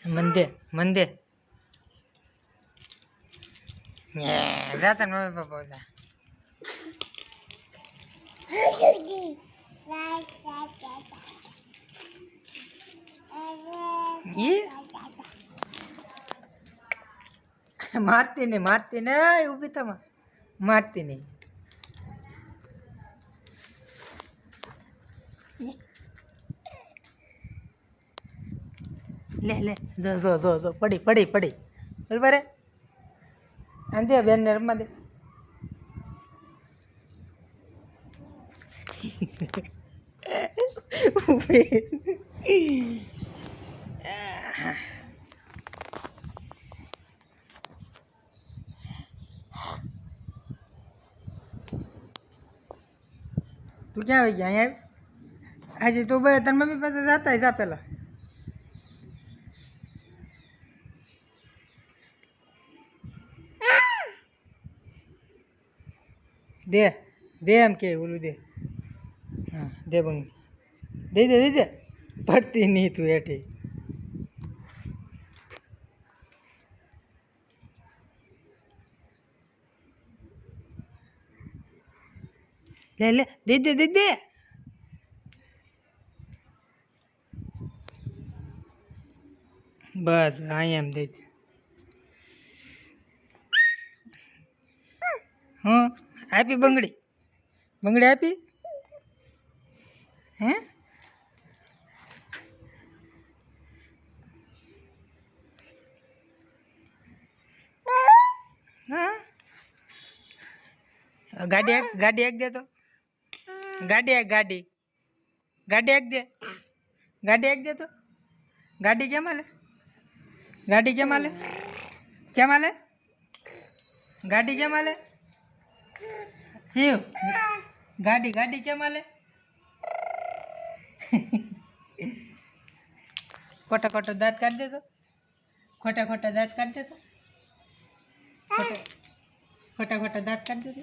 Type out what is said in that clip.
मंदे मंदे जाता मम्मी पापा बोला ये मारती नहीं उभी था मारती नहीं ले ले दो पड़ी पड़ी पड़ी बराबर है आंधी बेन ने रमा दे तू क्या हो गया यार आज तू तेरे मम्मी पास जाता है जा पहला दे दे हम के बोलू दे हाँ दे बंग दे पड़ती नहीं तू ऐठी ले ले दे बस आई एम दे हाँ आपी बंगड़ी आपी हैं हाँ गाड़ी एक दे तो गाड़ी एक दे तो गाड़ी क्या माले गाड़ी क्या माले शिव गाड़ी क्या माले खोटा दांत काट दे तो खोटा दांत काट दे तो खोटा दांत काट दे तो